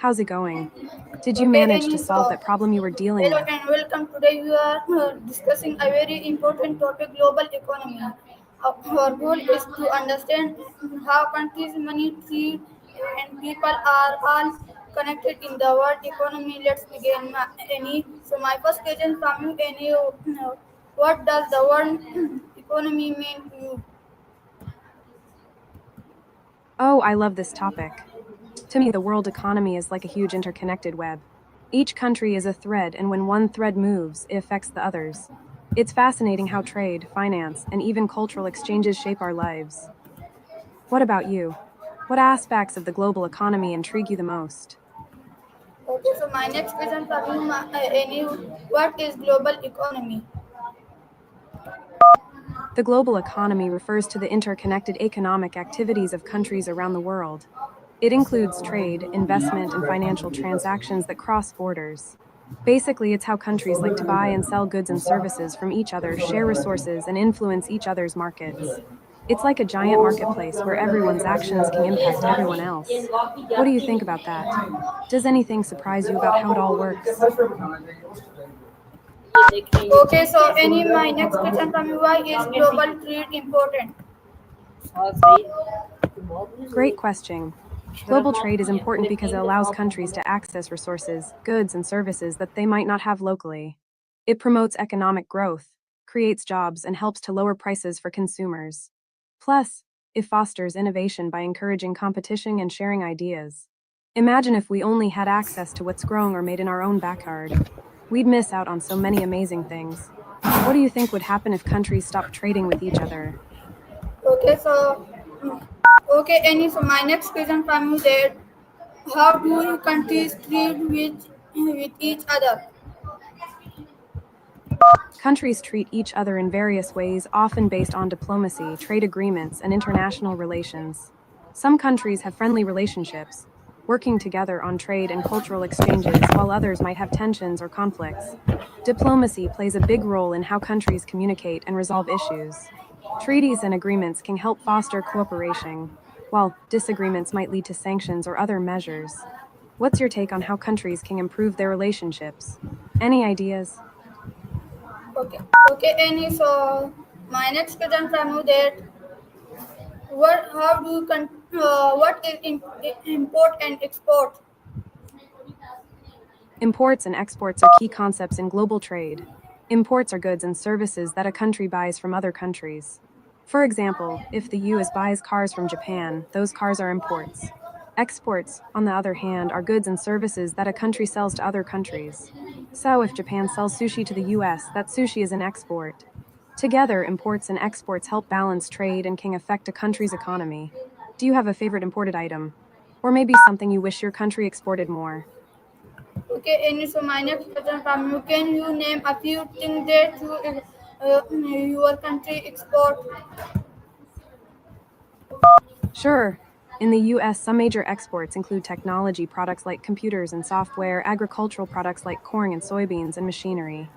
How's it going? Did you Okay, manage to Annie, solve that problem you were dealing hello with? and welcome. Today we are discussing a very important topic, global economy. Our goal is to understand how countries, money, trade, and people are all connected in the world economy. Let's begin, Annie. So my first question from you, Annie, what does the world economy mean to you? Oh, I love this topic. To me, the world economy is like a huge interconnected web. Each country is a thread, and when one thread moves, it affects the others. It's fascinating how trade, finance, and even cultural exchanges shape our lives. What about you? What aspects of the global economy intrigue you the most? Okay, so my next question from you, Annie, what is global economy? The global economy refers to the interconnected economic activities of countries around the world. It includes trade, investment, and financial transactions that cross borders. Basically, it's how countries like to buy and sell goods and services from each other, share resources, and influence each other's markets. It's like a giant marketplace where everyone's actions can impact everyone else. What do you think about that? Does anything surprise you about how it all works? Okay, so any my next question from you, why is global trade important? Great question. Global trade is important because it allows countries to access resources, goods, and services that they might not have locally. It promotes economic growth, creates jobs, and helps to lower prices for consumers. Plus, it fosters innovation by encouraging competition and sharing ideas. Imagine if we only had access to what's growing or made in our own backyard. We'd miss out on so many amazing things. What do you think would happen if countries stopped trading with each other? Okay, so okay, any so my next question from you that how do countries trade with each other? Countries treat each other in various ways, often based on diplomacy, trade agreements, and international relations. Some countries have friendly relationships, working together on trade and cultural exchanges, while others might have tensions or conflicts. Diplomacy plays a big role in how countries communicate and resolve issues. Treaties and agreements can help foster cooperation, while disagreements might lead to sanctions or other measures. What's your take on how countries can improve their relationships? Any ideas? Okay, okay, any so my next question from you that what how do what is import and export? Imports and exports are key concepts in global trade. Imports are goods and services that a country buys from other countries. For example, if the US buys cars from Japan, those cars are imports. Exports, on the other hand, are goods and services that a country sells to other countries. So, if Japan sells sushi to the US, that sushi is an export. Together, imports and exports help balance trade and can affect a country's economy. Do you have a favorite imported item? Or maybe something you wish your country exported more? Okay, any so my next question from you, can you name a few things that your country export? Sure. In the US, some major exports include technology products like computers and software, agricultural products like corn and soybeans, and machinery.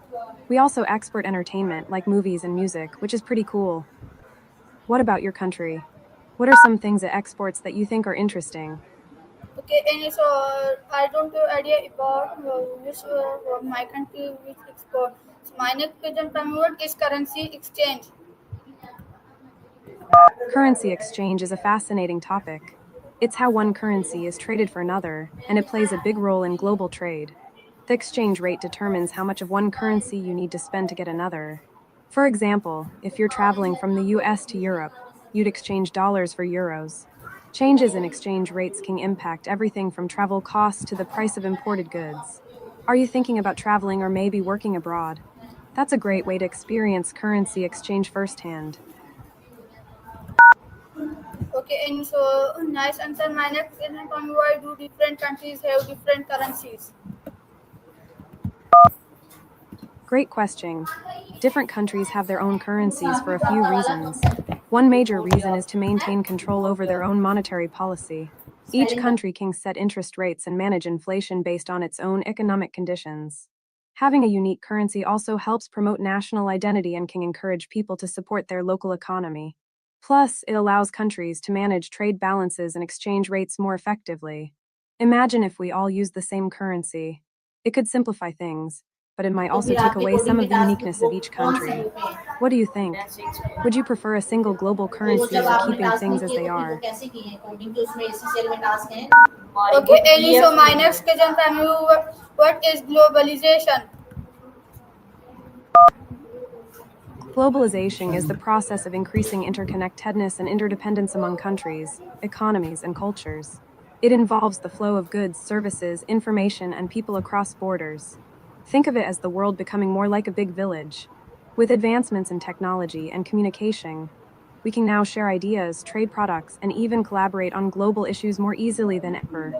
We also export entertainment like movies and music, which is pretty cool. What about your country? What are some things it exports that you think are interesting? Okay, and so I don't have idea about which my country which export. So my next question from you, what is currency exchange? Currency exchange is a fascinating topic. It's how one currency is traded for another, and it plays a big role in global trade. The exchange rate determines how much of one currency you need to spend to get another. For example, if you're traveling from the US to Europe, you'd exchange dollars for euros. Changes in exchange rates can impact everything from travel costs to the price of imported goods. Are you thinking about traveling or maybe working abroad? That's a great way to experience currency exchange firsthand. Okay, and so nice answer. My next question from you, why do different countries have different currencies? Great question. Different countries have their own currencies for a few reasons. One major reason is to maintain control over their own monetary policy. Each country can set interest rates and manage inflation based on its own economic conditions. Having a unique currency also helps promote national identity and can encourage people to support their local economy. Plus, it allows countries to manage trade balances and exchange rates more effectively. Imagine if we all used the same currency. It could simplify things, but it might also take away some of the uniqueness of each country. What do you think? Would you prefer a single global currency or keeping things as they are? Okay, Annie, so my next question from you, what is globalization? Globalization is the process of increasing interconnectedness and interdependence among countries, economies, and cultures. It involves the flow of goods, services, information, and people across borders. Think of it as the world becoming more like a big village. With advancements in technology and communication, we can now share ideas, trade products, and even collaborate on global issues more easily than ever.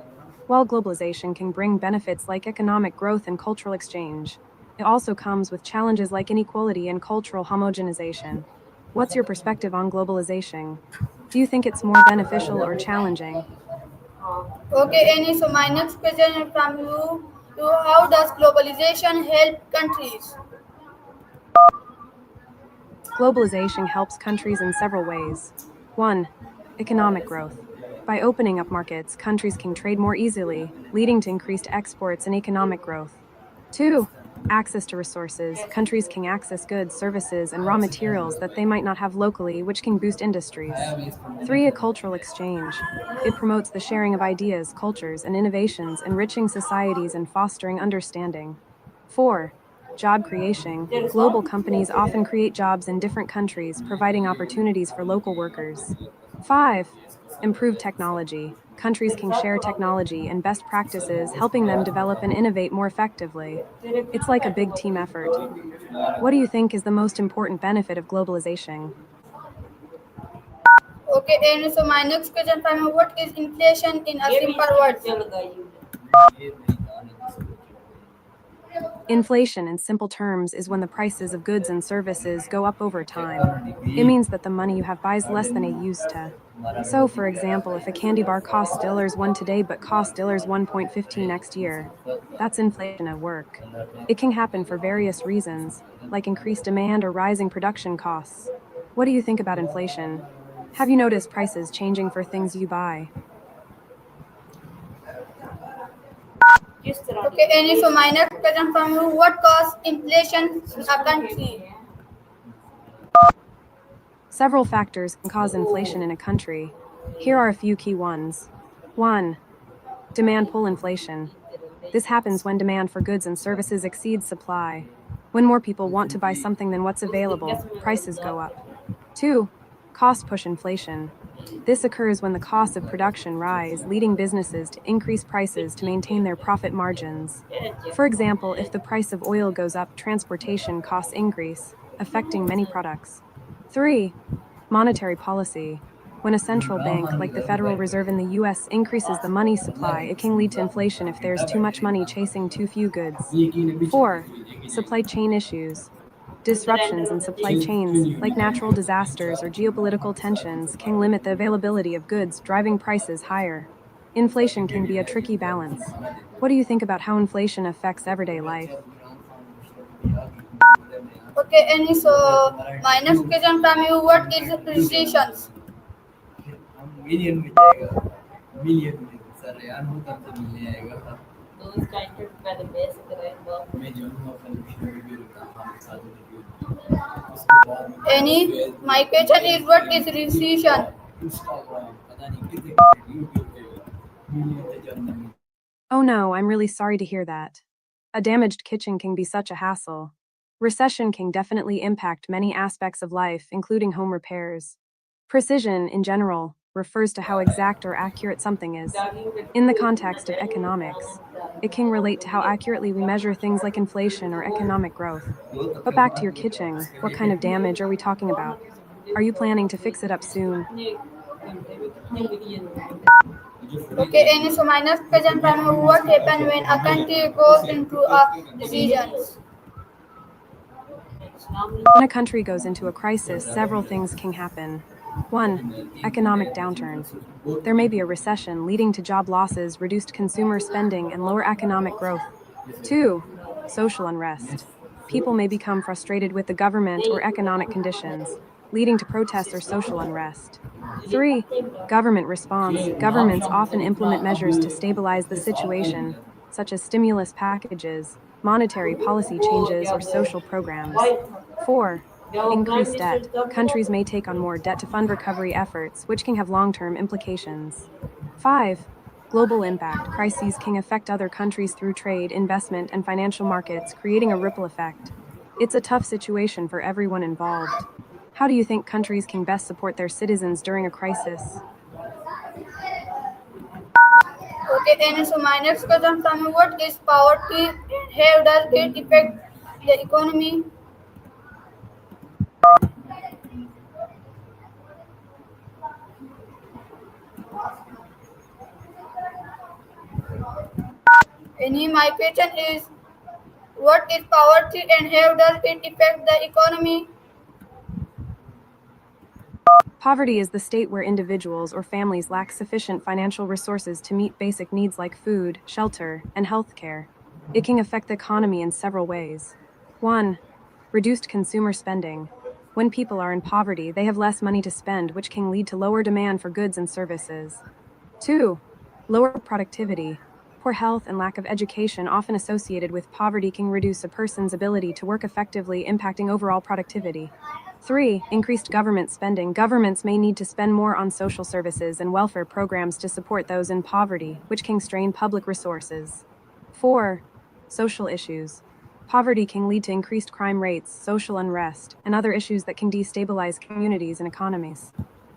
While globalization can bring benefits like economic growth and cultural exchange, it also comes with challenges like inequality and cultural homogenization. What's your perspective on globalization? Do you think it's more beneficial or challenging? Okay, Annie, so my next question from you, how does globalization help countries? Globalization helps countries in several ways. 1. Economic growth. By opening up markets, countries can trade more easily, leading to increased exports and economic growth. 2. Access to resources. Countries can access goods, services, and raw materials that they might not have locally, which can boost industries. 3. A cultural exchange. It promotes the sharing of ideas, cultures, and innovations, enriching societies and fostering understanding. 4. Job creation. Global companies often create jobs in different countries, providing opportunities for local workers. 5. Improved technology. Countries can share technology and best practices, helping them develop and innovate more effectively. It's like a big team effort. What do you think is the most important benefit of globalization? Okay, Annie, so my next question from you, what is inflation in a simple word? Inflation, in simple terms, is when the prices of goods and services go up over time. It means that the money you have buys less than it used to. So, for example, if a candy bar costs dollars 1 today but costs dollars 1.15 next year, that's inflation at work. It can happen for various reasons, like increased demand or rising production costs. What do you think about inflation? Have you noticed prices changing for things you buy? Okay, Annie, so my next question from you, what causes inflation in a country? Several factors can cause inflation in a country. Here are a few key ones. 1. Demand pull inflation. This happens when demand for goods and services exceeds supply. When more people want to buy something than what's available, prices go up. 2. Cost push inflation. This occurs when the costs of production rise, leading businesses to increase prices to maintain their profit margins. For example, if the price of oil goes up, transportation costs increase, affecting many products. 3. Monetary policy. When a central bank, like the Federal Reserve in the US, increases the money supply, it can lead to inflation if there's too much money chasing too few goods. 4. Supply chain issues. Disruptions in supply chains, like natural disasters or geopolitical tensions, can limit the availability of goods, driving prices higher. Inflation can be a tricky balance. What do you think about how inflation affects everyday life? Okay, Annie, so my next question from you, what is recession? Annie, my question is, what is recession? Oh no, I'm really sorry to hear that. A damaged kitchen can be such a hassle. Recession can definitely impact many aspects of life, including home repairs. Precision, in general, refers to how exact or accurate something is. In the context of economics, it can relate to how accurately we measure things like inflation or economic growth. But back to your kitchen, what kind of damage are we talking about? Are you planning to fix it up soon? Okay, Annie, so my next question from you, what happens when a country goes into a recession? When a country goes into a crisis, several things can happen. 1. Economic downturn. There may be a recession leading to job losses, reduced consumer spending, and lower economic growth. 2. Social unrest. People may become frustrated with the government or economic conditions, leading to protests or social unrest. 3. Government response. Governments often implement measures to stabilize the situation, such as stimulus packages, monetary policy changes, or social programs. 4. Increased debt. Countries may take on more debt to fund recovery efforts, which can have long term implications. 5. Global impact. Crises can affect other countries through trade, investment, and financial markets, creating a ripple effect. It's a tough situation for everyone involved. How do you think countries can best support their citizens during a crisis? Okay, and so my next question from you, what is poverty and how does it affect the economy? Any my question is, what is poverty and how does it affect the economy? Poverty is the state where individuals or families lack sufficient financial resources to meet basic needs like food, shelter, and health care. It can affect the economy in several ways. 1. Reduced consumer spending. When people are in poverty, they have less money to spend, which can lead to lower demand for goods and services. 2. Lower productivity. Poor health and lack of education, often associated with poverty, can reduce a person's ability to work effectively, impacting overall productivity. 3. Increased government spending. Governments may need to spend more on social services and welfare programs to support those in poverty, which can strain public resources. 4. Social issues. Poverty can lead to increased crime rates, social unrest, and other issues that can destabilize communities and economies.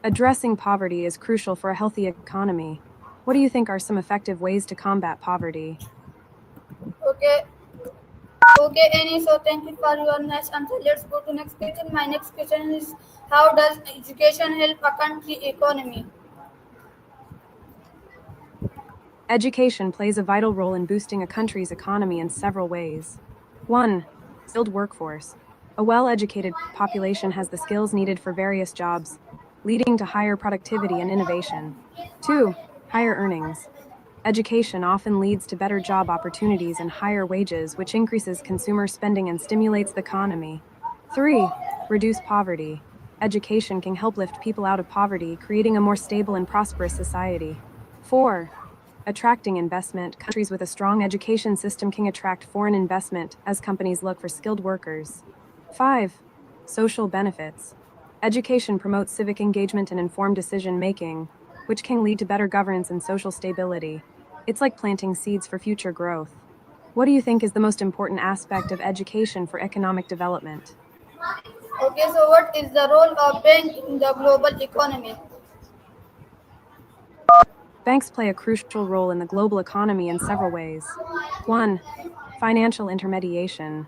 Addressing poverty is crucial for a healthy economy. What do you think are some effective ways to combat poverty? Okay, okay, Annie. So thank you for your nice answer. Let's go to next question. My next question is, how does education help a country economy? Education plays a vital role in boosting a country's economy in several ways. 1. Skilled workforce. A well-educated population has the skills needed for various jobs, leading to higher productivity and innovation. 2. Higher earnings. Education often leads to better job opportunities and higher wages, which increases consumer spending and stimulates the economy. 3. Reduce poverty. Education can help lift people out of poverty, creating a more stable and prosperous society. 4. Attracting investment. Countries with a strong education system can attract foreign investment as companies look for skilled workers. 5. Social benefits. Education promotes civic engagement and informed decision making, which can lead to better governance and social stability. It's like planting seeds for future growth. What do you think is the most important aspect of education for economic development? Okay, so what is the role of bank in the global economy? Banks play a crucial role in the global economy in several ways. 1. Financial intermediation.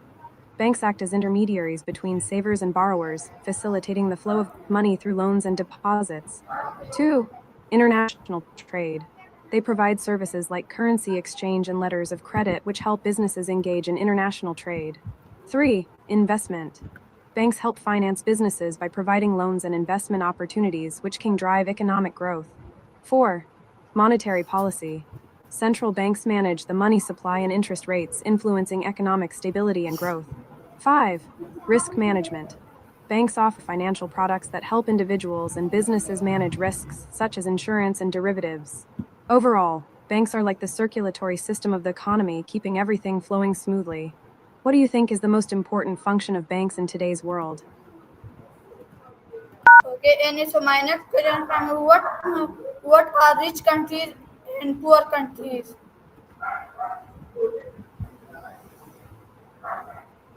Banks act as intermediaries between savers and borrowers, facilitating the flow of money through loans and deposits. 2. International trade. They provide services like currency exchange and letters of credit, which help businesses engage in international trade. 3. Investment. Banks help finance businesses by providing loans and investment opportunities, which can drive economic growth. 4. Monetary policy. Central banks manage the money supply and interest rates, influencing economic stability and growth. 5. Risk management. Banks offer financial products that help individuals and businesses manage risks, such as insurance and derivatives. Overall, banks are like the circulatory system of the economy, keeping everything flowing smoothly. What do you think is the most important function of banks in today's world? Okay, and so my next question from you, what are rich countries and poor countries?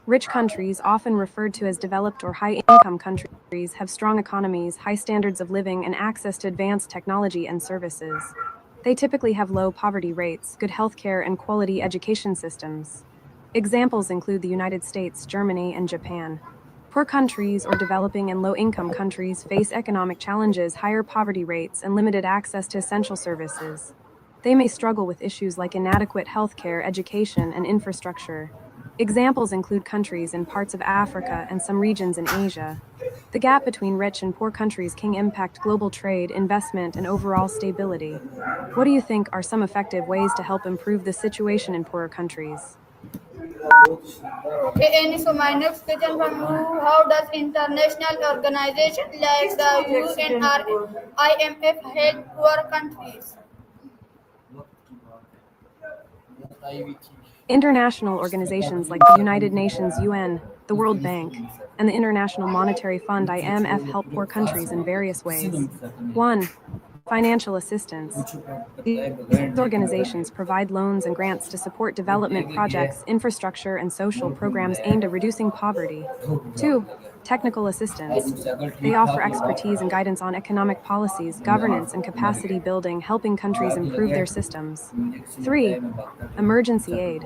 Rich countries, often referred to as developed or high-income countries, have strong economies, high standards of living, and access to advanced technology and services. They typically have low poverty rates, good healthcare, and quality education systems. Examples include the United States, Germany, and Japan. Poor countries or developing and low-income countries face economic challenges, higher poverty rates, and limited access to essential services. They may struggle with issues like inadequate healthcare, education, and infrastructure. Examples include countries in parts of Africa and some regions in Asia. The gap between rich and poor countries can impact global trade, investment, and overall stability. What do you think are some effective ways to help improve the situation in poorer countries? Okay, and so my next question from you: how does international organization like the UN or IMF help poor countries? International organizations like the United Nations UN, the World Bank, and the International Monetary Fund IMF help poor countries in various ways. 1. Financial assistance. These organizations provide loans and grants to support development projects, infrastructure, and social programs aimed at reducing poverty. 2. Technical assistance. They offer expertise and guidance on economic policies, governance, and capacity building, helping countries improve their systems. 3. Emergency aid.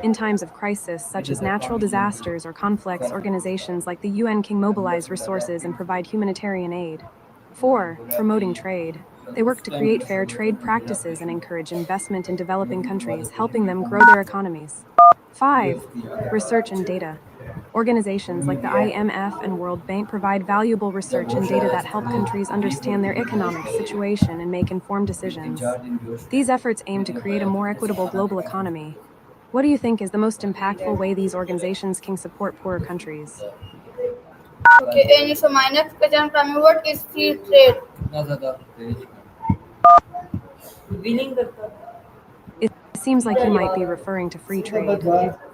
In times of crisis, such as natural disasters or conflicts, organizations like the UN can mobilize resources and provide humanitarian aid. 4. Promoting trade. They work to create fair trade practices and encourage investment in developing countries, helping them grow their economies. 5. Research and data. Organizations like the IMF and World Bank provide valuable research and data that help countries understand their economic situation and make informed decisions. These efforts aim to create a more equitable global economy. What do you think is the most impactful way these organizations can support poorer countries? Okay, and so my next question from you: what is free trade? It seems like you might be referring to free trade.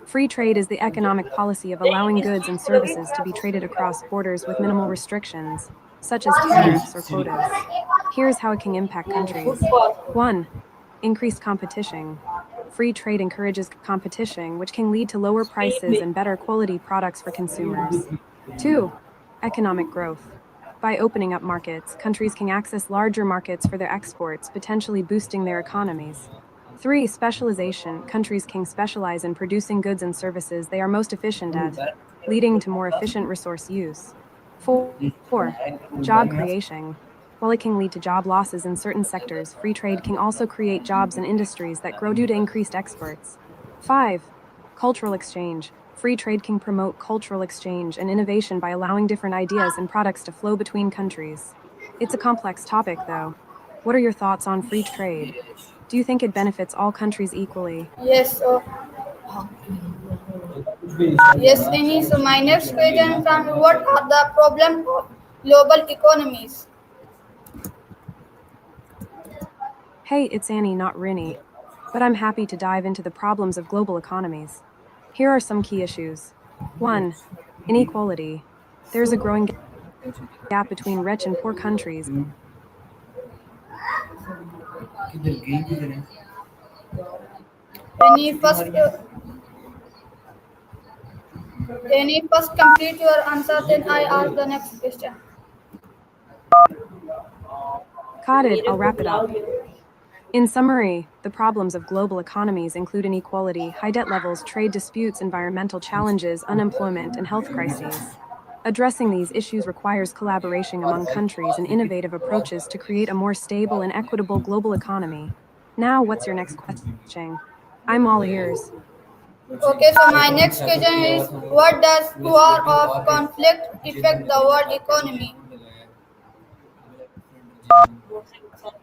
Free trade is the economic policy of allowing goods and services to be traded across borders with minimal restrictions, such as tariffs or quotas. Here's how it can impact countries. 1. Increased competition. Free trade encourages competition, which can lead to lower prices and better quality products for consumers. 2. Economic growth. By opening up markets, countries can access larger markets for their exports, potentially boosting their economies. 3. Specialization. Countries can specialize in producing goods and services they are most efficient at, leading to more efficient resource use. 4. Job creation. While it can lead to job losses in certain sectors, free trade can also create jobs in industries that grow due to increased exports. 5. Cultural exchange. Free trade can promote cultural exchange and innovation by allowing different ideas and products to flow between countries. It's a complex topic, though. What are your thoughts on free trade? Do you think it benefits all countries equally? Yes, yes, Annie. So my next question from you: what are the problems of global economies? Hey, it's Annie, not Rinny. But I'm happy to dive into the problems of global economies. Here are some key issues. 1. Inequality. There's a growing gap between rich and poor countries. Any first, any first complete your answer, then I ask the next question. Got it, I'll wrap it up. In summary, the problems of global economies include inequality, high debt levels, trade disputes, environmental challenges, unemployment, and health crises. Addressing these issues requires collaboration among countries and innovative approaches to create a more stable and equitable global economy. Now, what's your next question? I'm all ears. Okay, so my next question is: what does war of conflict affect the world economy?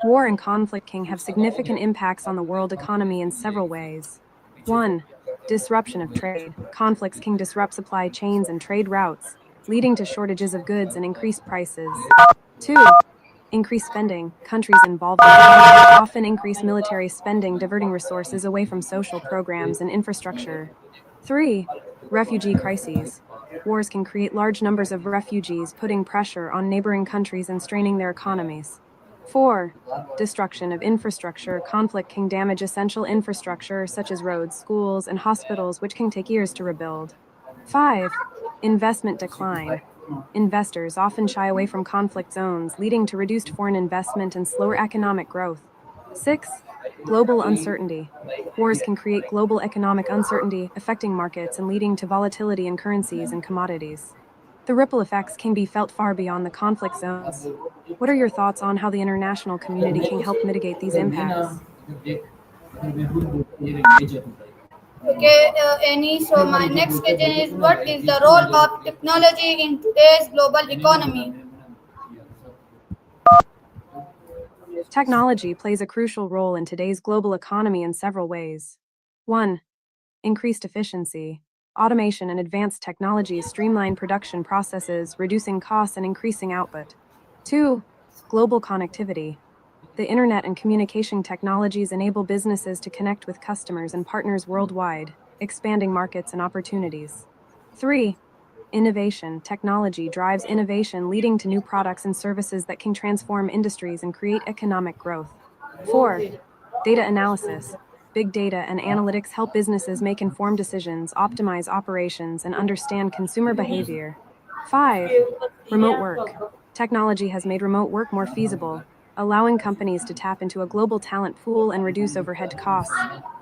War and conflict can have significant impacts on the world economy in several ways. 1. Disruption of trade. Conflicts can disrupt supply chains and trade routes, leading to shortages of goods and increased prices. 2. Increased spending. Countries involved in conflict often increase military spending, diverting resources away from social programs and infrastructure. 3. Refugee crises. Wars can create large numbers of refugees, putting pressure on neighboring countries and straining their economies. 4. Destruction of infrastructure. Conflict can damage essential infrastructure such as roads, schools, and hospitals, which can take years to rebuild. 5. Investment decline. Investors often shy away from conflict zones, leading to reduced foreign investment and slower economic growth. 6. Global uncertainty. Wars can create global economic uncertainty, affecting markets and leading to volatility in currencies and commodities. The ripple effects can be felt far beyond the conflict zones. What are your thoughts on how the international community can help mitigate these impacts? Okay, Annie. So my next question is: what is the role of technology in today's global economy? Technology plays a crucial role in today's global economy in several ways. 1. increased efficiency. Automation and advanced technologies streamline production processes, reducing costs and increasing output. 2. Global connectivity. The internet and communication technologies enable businesses to connect with customers and partners worldwide, expanding markets and opportunities. 3. Innovation. Technology drives innovation, leading to new products and services that can transform industries and create economic growth. 4. Data analysis. Big data and analytics help businesses make informed decisions, optimize operations, and understand consumer behavior. 5. Remote work. Technology has made remote work more feasible, allowing companies to tap into a global talent pool and reduce overhead costs.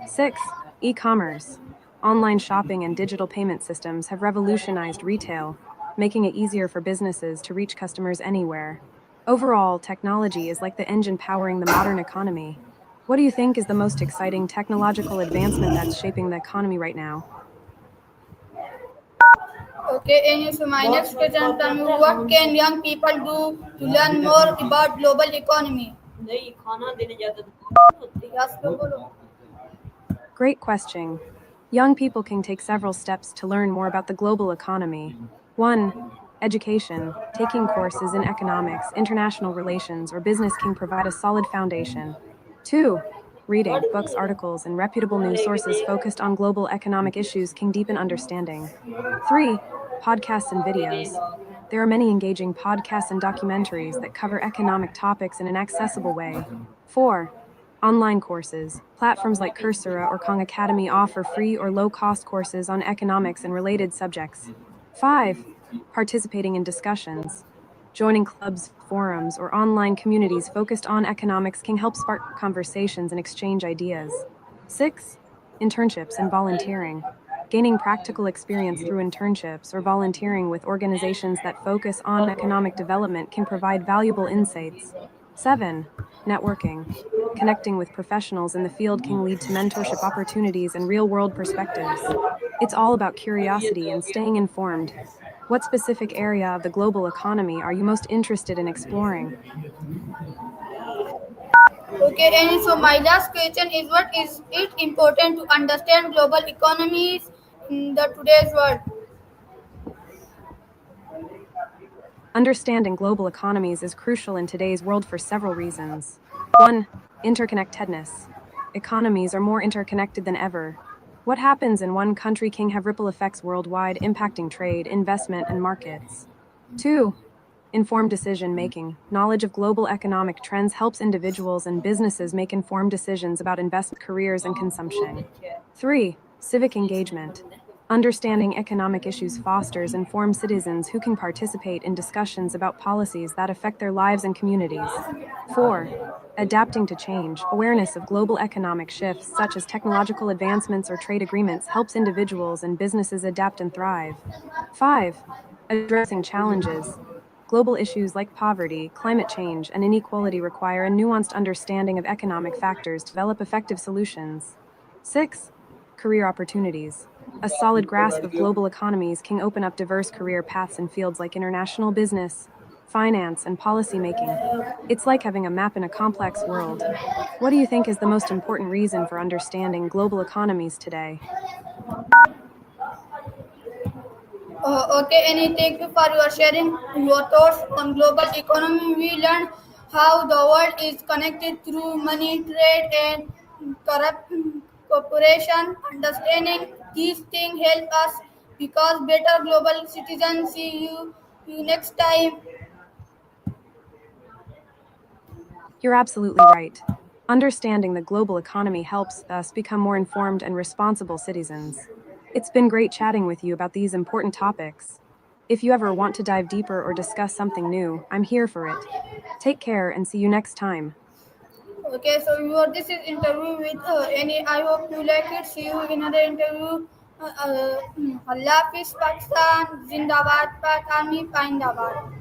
6. E-commerce. Online shopping and digital payment systems have revolutionized retail, making it easier for businesses to reach customers anywhere. Overall, technology is like the engine powering the modern economy. What do you think is the most exciting technological advancement that's shaping the economy right now? Okay, and so my next question to you, what can young people do to learn more about global economy? Yes, bolo. Great question. Young people can take several steps to learn more about the global economy. 1. Education. Taking courses in economics, international relations, or business can provide a solid foundation. 2. Reading books, articles, and reputable news sources focused on global economic issues can deepen understanding. 3. Podcasts and videos. There are many engaging podcasts and documentaries that cover economic topics in an accessible way. 4. Online courses. Platforms like Coursera or Khan Academy offer free or low-cost courses on economics and related subjects. 5. Participating in discussions. Joining clubs, forums, or online communities focused on economics can help spark conversations and exchange ideas. 6. Internships and volunteering. Gaining practical experience through internships or volunteering with organizations that focus on economic development can provide valuable insights. 7. Networking. Connecting with professionals in the field can lead to mentorship opportunities and real world perspectives. It's all about curiosity and staying informed. What specific area of the global economy are you most interested in exploring? Okay, and so my last question is, what is it important to understand global economies in the today's world? Understanding global economies is crucial in today's world for several reasons. 1. Interconnectedness. Economies are more interconnected than ever. What happens in one country can have ripple effects worldwide, impacting trade, investment, and markets. 2. Informed decision making. Knowledge of global economic trends helps individuals and businesses make informed decisions about investment, careers, and consumption. 3. Civic engagement. Understanding economic issues fosters informed citizens who can participate in discussions about policies that affect their lives and communities. 4. Adapting to change. Awareness of global economic shifts, such as technological advancements or trade agreements, helps individuals and businesses adapt and thrive. 5. Addressing challenges. Global issues like poverty, climate change, and inequality require a nuanced understanding of economic factors to develop effective solutions. 6. Career opportunities. A solid grasp of global economies can open up diverse career paths in fields like international business, finance, and policy making. It's like having a map in a complex world. What do you think is the most important reason for understanding global economies today? Okay, and thank you for your sharing your thoughts on global economy. We learned how the world is connected through money, trade, and corrupt cooperation. Understanding these things help us because better global citizens. See you next time. You're absolutely right. Understanding the global economy helps us become more informed and responsible citizens. It's been great chatting with you about these important topics. If you ever want to dive deeper or discuss something new, I'm here for it. Take care and see you next time. Okay, so this is interview with any. I hope you like it. See you in another interview. Allah Hafiz Pakistan, Zindabad, Pak Army, Pindabad.